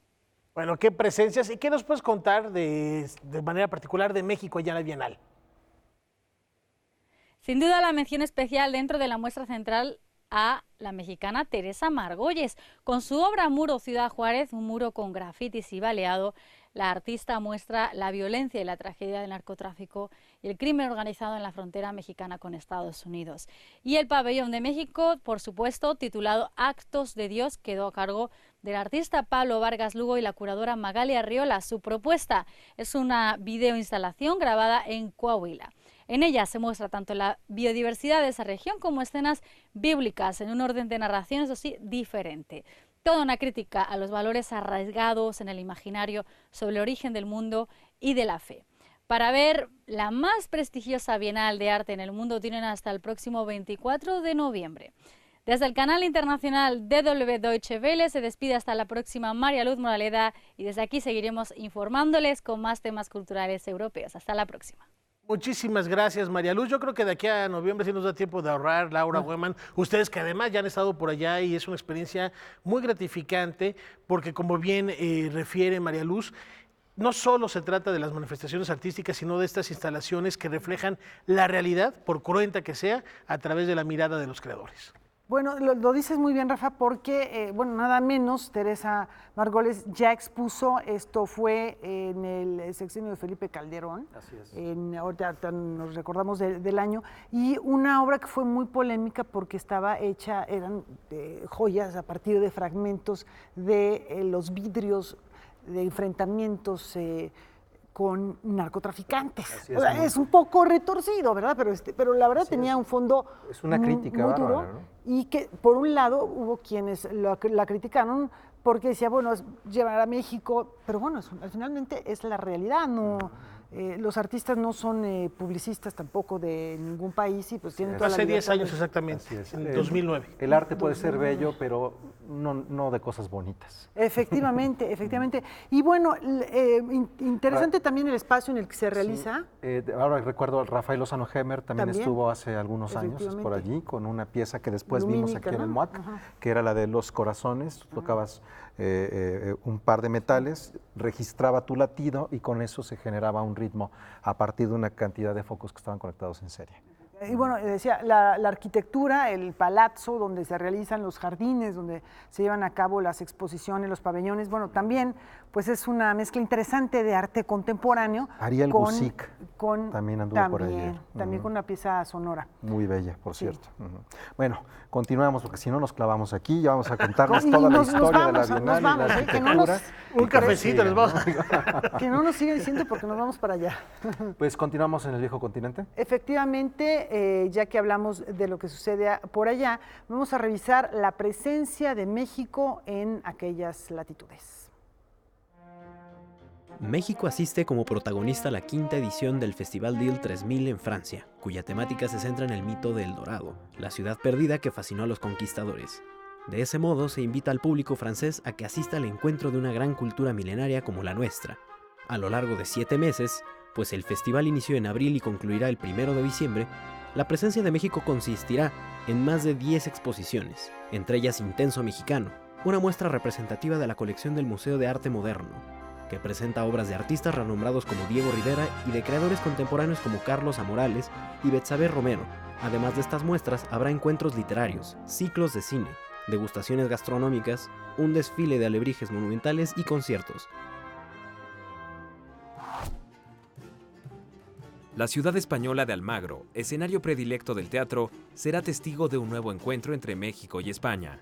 Bueno, qué presencias. ¿Y qué nos puedes contar de manera particular de México allá en la Bienal? Sin duda la mención especial dentro de la muestra central a la mexicana Teresa Margolles. Con su obra Muro Ciudad Juárez, un muro con grafitis y baleado, la artista muestra la violencia y la tragedia del narcotráfico y el crimen organizado en la frontera mexicana con Estados Unidos. Y el pabellón de México, por supuesto, titulado Actos de Dios, quedó a cargo del artista Pablo Vargas Lugo y la curadora Magali Arriola. Su propuesta es una videoinstalación grabada en Coahuila. En ella se muestra tanto la biodiversidad de esa región como escenas bíblicas en un orden de narración, eso sí, diferente. Toda una crítica a los valores arraigados en el imaginario sobre el origen del mundo y de la fe. Para ver la más prestigiosa Bienal de Arte en el mundo tienen hasta el próximo 24 de noviembre. Desde el canal internacional DW Deutsche Welle se despide hasta la próxima María Luz Moraleda y desde aquí seguiremos informándoles con más temas culturales europeos. Hasta la próxima. Muchísimas gracias, María Luz. Yo creo que de aquí a noviembre sí nos da tiempo de ahorrar, Laura Weman. Ustedes que además ya han estado por allá y es una experiencia muy gratificante porque, como bien refiere María Luz, no solo se trata de las manifestaciones artísticas, sino de estas instalaciones que reflejan la realidad, por cruenta que sea, a través de la mirada de los creadores. Bueno, lo dices muy bien, Rafa, porque, nada menos, Teresa Margolles ya expuso, esto fue en el sexenio de Felipe Calderón. Así es. Ahorita nos recordamos del año, y una obra que fue muy polémica porque estaba hecha, eran joyas a partir de fragmentos de los vidrios de enfrentamientos con narcotraficantes. O sea, es un poco retorcido, ¿verdad? Pero la verdad tenía un fondo es una crítica muy duro, bárbara, ¿no? Y que por un lado hubo quienes la criticaron porque decía, bueno, es llevar a México, pero bueno, finalmente es la realidad, no los artistas no son publicistas tampoco de ningún país y pues tienen toda la Hace 10 libertad años de- exactamente, en 2009. El arte puede ser bello, pero no de cosas bonitas. Efectivamente, efectivamente. Y bueno, interesante también el espacio en el que se realiza. Ahora recuerdo, Rafael Lozano Hemer también estuvo hace algunos años por Efectivamente. allí con una pieza que después Lumínica, vimos aquí en el ¿no? MOAC, Ajá. que era la de los corazones. Tocabas un par de metales, registraba tu latido y con eso se generaba un ritmo a partir de una cantidad de focos que estaban conectados en serie. Y bueno, decía, la arquitectura, el palazzo donde se realizan los jardines, donde se llevan a cabo las exposiciones, los pabellones, bueno, también pues es una mezcla interesante de arte contemporáneo. Ariel Gusick también anduvo por allí. También con una pieza sonora. Muy bella, por Sí. cierto. Bueno, continuamos porque si no nos clavamos aquí, ya vamos a contarles Y toda la nos historia vamos, de la nos Bienal y vamos, la que no arquitectura. nos- Un cafecito, les vamos. Que no nos siga diciendo porque nos vamos para allá. Pues continuamos en el viejo continente. Efectivamente, ya que hablamos de lo que sucede por allá, vamos a revisar la presencia de México en aquellas latitudes. México asiste como protagonista a la quinta edición del Festival Deal 3000 en Francia, cuya temática se centra en el mito de El Dorado, la ciudad perdida que fascinó a los conquistadores. De ese modo, se invita al público francés a que asista al encuentro de una gran cultura milenaria como la nuestra. A lo largo de 7 meses, pues el festival inició en abril y concluirá el 1 de diciembre, la presencia de México consistirá en más de 10 exposiciones, entre ellas Intenso Mexicano, una muestra representativa de la colección del Museo de Arte Moderno, que presenta obras de artistas renombrados como Diego Rivera y de creadores contemporáneos como Carlos Amorales y Betsabe Romero. Además de estas muestras, habrá encuentros literarios, ciclos de cine, degustaciones gastronómicas, un desfile de alebrijes monumentales y conciertos. La ciudad española de Almagro, escenario predilecto del teatro, será testigo de un nuevo encuentro entre México y España.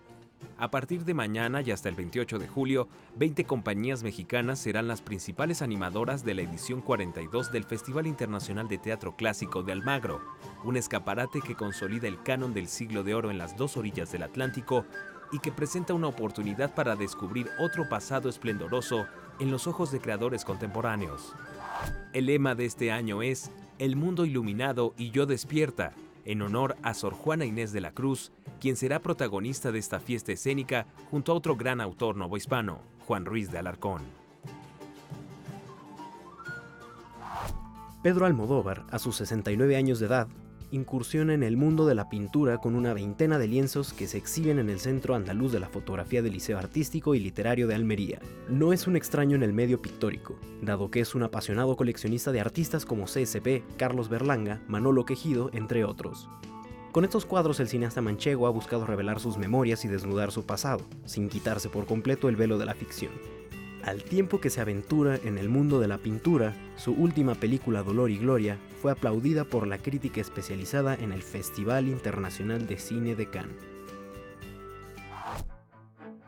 A partir de mañana y hasta el 28 de julio, 20 compañías mexicanas serán las principales animadoras de la edición 42 del Festival Internacional de Teatro Clásico de Almagro, un escaparate que consolida el canon del siglo de oro en las dos orillas del Atlántico y que presenta una oportunidad para descubrir otro pasado esplendoroso en los ojos de creadores contemporáneos. El lema de este año es El mundo iluminado y yo despierta, en honor a Sor Juana Inés de la Cruz, quien será protagonista de esta fiesta escénica junto a otro gran autor novohispano, Juan Ruiz de Alarcón. Pedro Almodóvar, a sus 69 años de edad, incursiona en el mundo de la pintura con una veintena de lienzos que se exhiben en el Centro Andaluz de la Fotografía del Liceo Artístico y Literario de Almería. No es un extraño en el medio pictórico, dado que es un apasionado coleccionista de artistas como CSP, Carlos Berlanga, Manolo Quejido, entre otros. Con estos cuadros el cineasta manchego ha buscado revelar sus memorias y desnudar su pasado, sin quitarse por completo el velo de la ficción. Al tiempo que se aventura en el mundo de la pintura, su última película Dolor y Gloria fue aplaudida por la crítica especializada en el Festival Internacional de Cine de Cannes.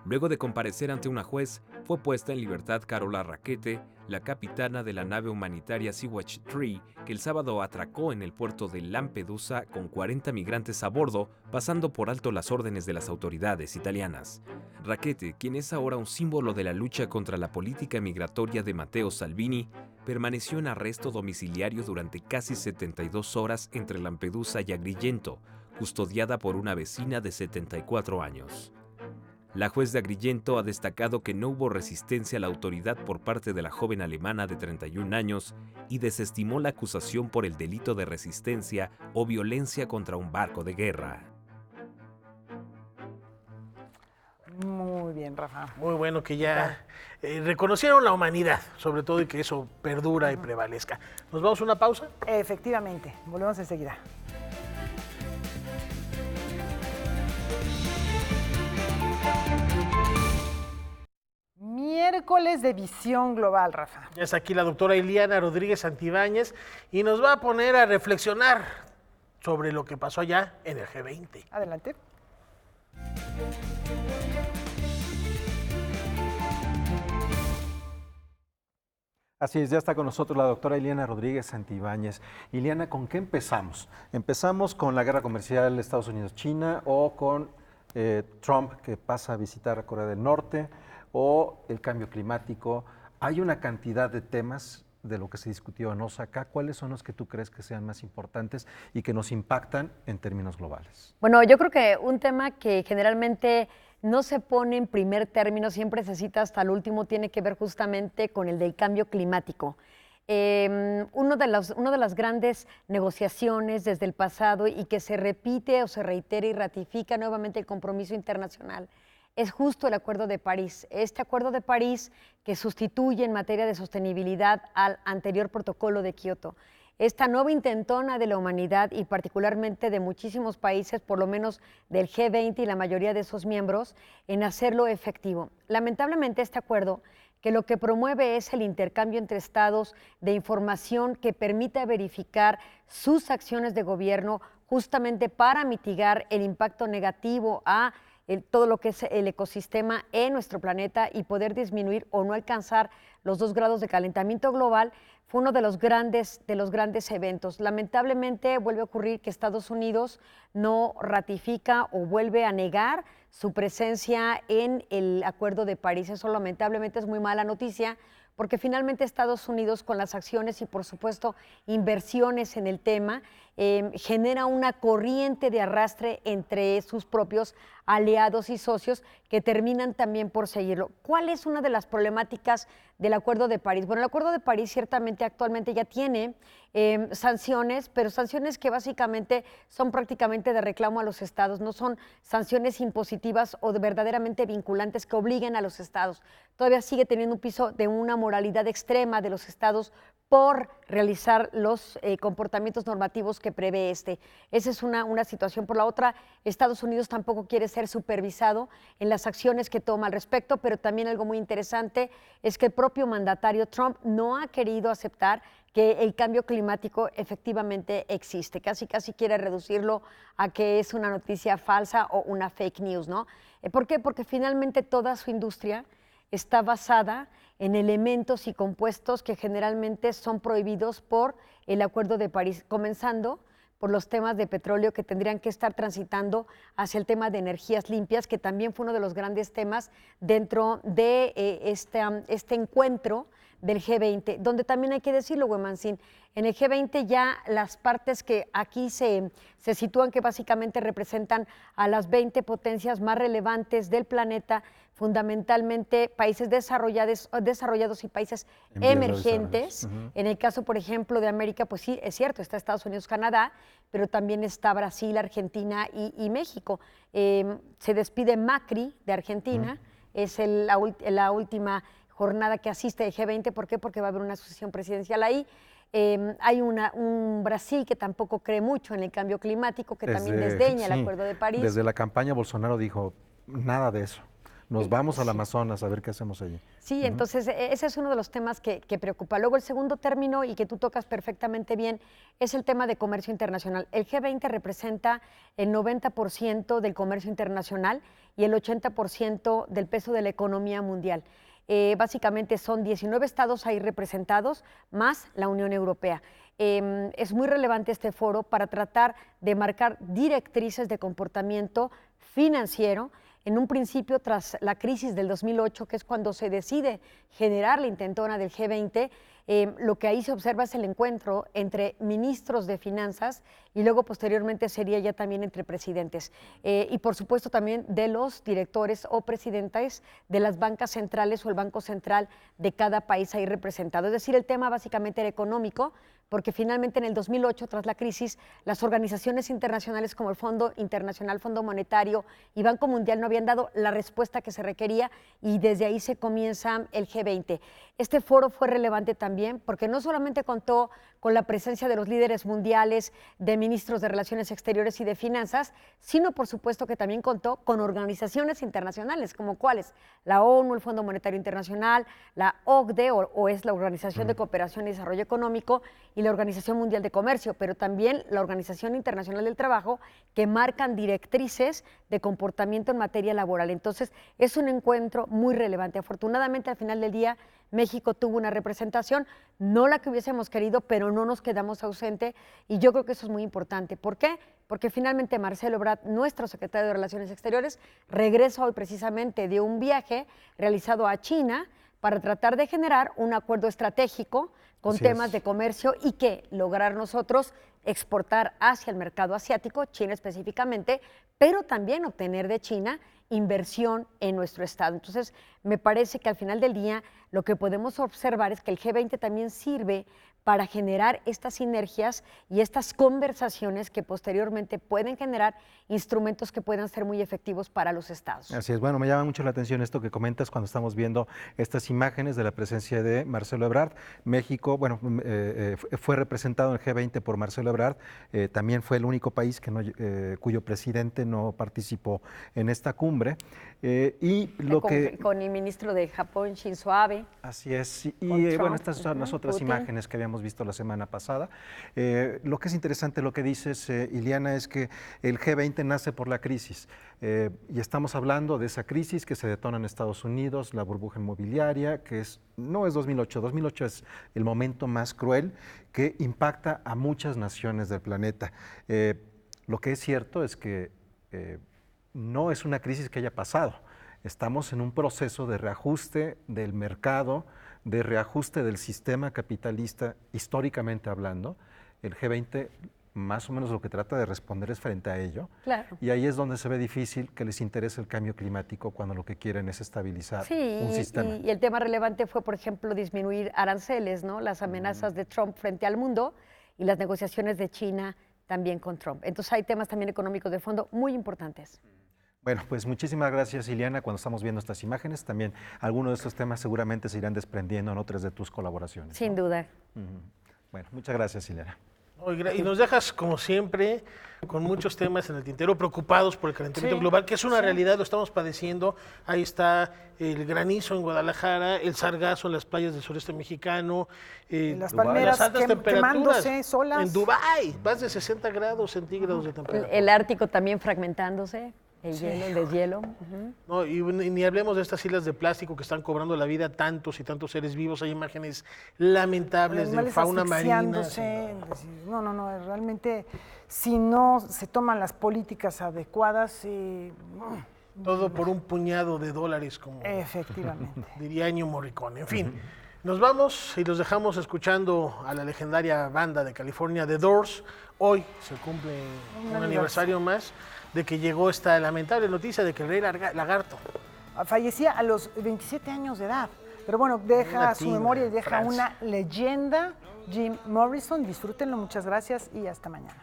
Luego de comparecer ante una juez, fue puesta en libertad Carola Rackete, la capitana de la nave humanitaria Sea-Watch 3, que el sábado atracó en el puerto de Lampedusa con 40 migrantes a bordo, pasando por alto las órdenes de las autoridades italianas. Rackete, quien es ahora un símbolo de la lucha contra la política migratoria de Matteo Salvini, permaneció en arresto domiciliario durante casi 72 horas entre Lampedusa y Agrigento, custodiada por una vecina de 74 años. La juez de Agrigento ha destacado que no hubo resistencia a la autoridad por parte de la joven alemana de 31 años y desestimó la acusación por el delito de resistencia o violencia contra un barco de guerra. Muy bien, Rafa. Muy bueno que ya reconocieron la humanidad, sobre todo, y que eso perdura y prevalezca. ¿Nos vamos a una pausa? Efectivamente, volvemos enseguida. Miércoles de visión global, Rafa. Ya está aquí la doctora Ileana Rodríguez Santibáñez y nos va a poner a reflexionar sobre lo que pasó allá en el G20. Adelante. Así es, ya está con nosotros la doctora Ileana Rodríguez Santibáñez. Ileana, ¿con qué empezamos? ¿Empezamos con la guerra comercial Estados Unidos-China o con Trump que pasa a visitar a Corea del Norte o el cambio climático? Hay una cantidad de temas de lo que se discutió en Osaka, ¿cuáles son los que tú crees que sean más importantes y que nos impactan en términos globales? Bueno, yo creo que un tema que generalmente no se pone en primer término, siempre se cita hasta el último, tiene que ver justamente con el del cambio climático. Una de las grandes negociaciones desde el pasado y que se repite o se reitera y ratifica nuevamente el compromiso internacional es justo el Acuerdo de París. Este Acuerdo de París que sustituye en materia de sostenibilidad al anterior protocolo de Kioto. Esta nueva intentona de la humanidad y particularmente de muchísimos países, por lo menos del G20 y la mayoría de sus miembros, en hacerlo efectivo. Lamentablemente este acuerdo, que lo que promueve es el intercambio entre estados de información que permita verificar sus acciones de gobierno justamente para mitigar el impacto negativo a todo lo que es el ecosistema en nuestro planeta y poder disminuir o no alcanzar los 2 grados de calentamiento global, fue uno de los grandes eventos. Lamentablemente vuelve a ocurrir que Estados Unidos no ratifica o vuelve a negar su presencia en el Acuerdo de París. Eso lamentablemente es muy mala noticia, porque finalmente Estados Unidos, con las acciones y por supuesto inversiones en el tema, genera una corriente de arrastre entre sus propios aliados y socios que terminan también por seguirlo. ¿Cuál es una de las problemáticas del Acuerdo de París? Bueno, el Acuerdo de París ciertamente actualmente ya tiene sanciones, pero sanciones que básicamente son prácticamente de reclamo a los estados, no son sanciones impositivas o verdaderamente vinculantes que obliguen a los estados. Todavía sigue teniendo un piso de una moralidad extrema de los estados por realizar los comportamientos normativos que prevé este. Esa es una situación. Por la otra, Estados Unidos tampoco quiere ser supervisado en las acciones que toma al respecto, pero también algo muy interesante es que el propio mandatario Trump no ha querido aceptar que el cambio climático efectivamente existe. Casi quiere reducirlo a que es una noticia falsa o una fake news, ¿no? ¿Por qué? Porque finalmente toda su industria está basada en elementos y compuestos que generalmente son prohibidos por el Acuerdo de París, comenzando por los temas de petróleo que tendrían que estar transitando hacia el tema de energías limpias, que también fue uno de los grandes temas dentro de este encuentro del G20, donde también hay que decirlo, Huemancín, en el G20 ya las partes que aquí se sitúan, que básicamente representan a las 20 potencias más relevantes del planeta, fundamentalmente países desarrollados y países emergentes. En el caso, por ejemplo, de América, pues sí, es cierto, está Estados Unidos, Canadá, pero también está Brasil, Argentina y México. Se despide Macri de Argentina, es la última jornada que asiste el G20. ¿Por qué? Porque va a haber una sucesión presidencial ahí. Hay un Brasil que tampoco cree mucho en el cambio climático, que también desdeña el Acuerdo de París. Desde la campaña Bolsonaro dijo, nada de eso. Nos vamos al Amazonas a ver qué hacemos allí. Sí, entonces ese es uno de los temas que preocupa. Luego el segundo término, y que tú tocas perfectamente bien, es el tema de comercio internacional. El G20 representa el 90% del comercio internacional y el 80% del peso de la economía mundial. Básicamente son 19 estados ahí representados, más la Unión Europea. Es muy relevante este foro para tratar de marcar directrices de comportamiento financiero. En un principio, tras la crisis del 2008, que es cuando se decide generar la intentona del G20, lo que ahí se observa es el encuentro entre ministros de finanzas y luego posteriormente sería ya también entre presidentes. Y por supuesto también de los directores o presidentes de las bancas centrales o el Banco Central de cada país ahí representado. Es decir, el tema básicamente era económico, porque finalmente en el 2008, tras la crisis, las organizaciones internacionales como el Fondo Internacional, Fondo Monetario y Banco Mundial no habían dado la respuesta que se requería, y desde ahí se comienza el G20. Este foro fue relevante también porque no solamente contó con la presencia de los líderes mundiales, de ministros de Relaciones Exteriores y de Finanzas, sino por supuesto que también contó con organizaciones internacionales, como cuáles: la ONU, el Fondo Monetario Internacional, la OCDE, o es la Organización de Cooperación y Desarrollo Económico, y la Organización Mundial de Comercio, pero también la Organización Internacional del Trabajo, que marcan directrices de comportamiento en materia laboral. Entonces, es un encuentro muy relevante. Afortunadamente, al final del día, México tuvo una representación, no la que hubiésemos querido, pero no nos quedamos ausentes, y yo creo que eso es muy importante. ¿Por qué? Porque finalmente Marcelo Ebrard, nuestro secretario de Relaciones Exteriores, regresa hoy precisamente de un viaje realizado a China para tratar de generar un acuerdo estratégico con Así temas es. de comercio y que lograr nosotros exportar hacia el mercado asiático, China específicamente, pero también obtener de China inversión en nuestro estado. Entonces, me parece que al final del día lo que podemos observar es que el G20 también sirve para generar estas sinergias y estas conversaciones que posteriormente pueden generar instrumentos que puedan ser muy efectivos para los estados. Así es, bueno, me llama mucho la atención esto que comentas cuando estamos viendo estas imágenes de la presencia de Marcelo Ebrard. México, bueno, fue representado en el G20 por Marcelo Ebrard, también fue el único país que cuyo presidente no participó en esta cumbre. Con el ministro de Japón, Shinzo Abe. Así es, y Trump, bueno, estas son las otras Putin. imágenes que habíamos visto la semana pasada. Lo que es interesante, lo que dices, Iliana, es que el G20 nace por la crisis, y estamos hablando de esa crisis que se detona en Estados Unidos, la burbuja inmobiliaria, que no es 2008, 2008 es el momento más cruel que impacta a muchas naciones del planeta. Lo que es cierto es que no es una crisis que haya pasado. Estamos en un proceso de reajuste del mercado, de reajuste del sistema capitalista, históricamente hablando. El G20 más o menos lo que trata de responder es frente a ello. Claro. Y ahí es donde se ve difícil que les interese el cambio climático cuando lo que quieren es estabilizar un sistema. Y el tema relevante fue, por ejemplo, disminuir aranceles, ¿no? Las amenazas de Trump frente al mundo y las negociaciones de China también con Trump. Entonces hay temas también económicos de fondo muy importantes. Bueno, pues muchísimas gracias, Iliana. Cuando estamos viendo estas imágenes, también algunos de estos temas seguramente se irán desprendiendo en otras de tus colaboraciones. Sin duda. Bueno, muchas gracias, Iliana. Y nos dejas, como siempre, con muchos temas en el tintero, preocupados por el calentamiento global, que es una realidad, lo estamos padeciendo. Ahí está el granizo en Guadalajara, el sargazo en las playas del sureste mexicano, las palmeras las altas temperaturas quemándose solas. en Dubái, más de 60 grados centígrados de temperatura. El Ártico también fragmentándose. El hielo, el deshielo. No, y ni hablemos de estas islas de plástico que están cobrando la vida a tantos y tantos seres vivos. Hay imágenes lamentables de fauna marina. No, realmente si no se toman las políticas adecuadas... Todo por un puñado de dólares, como efectivamente diría Ennio Morricone. En fin, nos vamos y los dejamos escuchando a la legendaria banda de California, The Doors. Hoy se cumple un aniversario más de que llegó esta lamentable noticia de que el rey lagarto fallecía a los 27 años de edad. Pero bueno, deja su memoria y deja una leyenda, Jim Morrison. Disfrútenlo, muchas gracias y hasta mañana.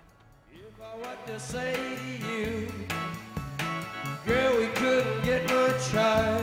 Girl, we couldn't get much higher.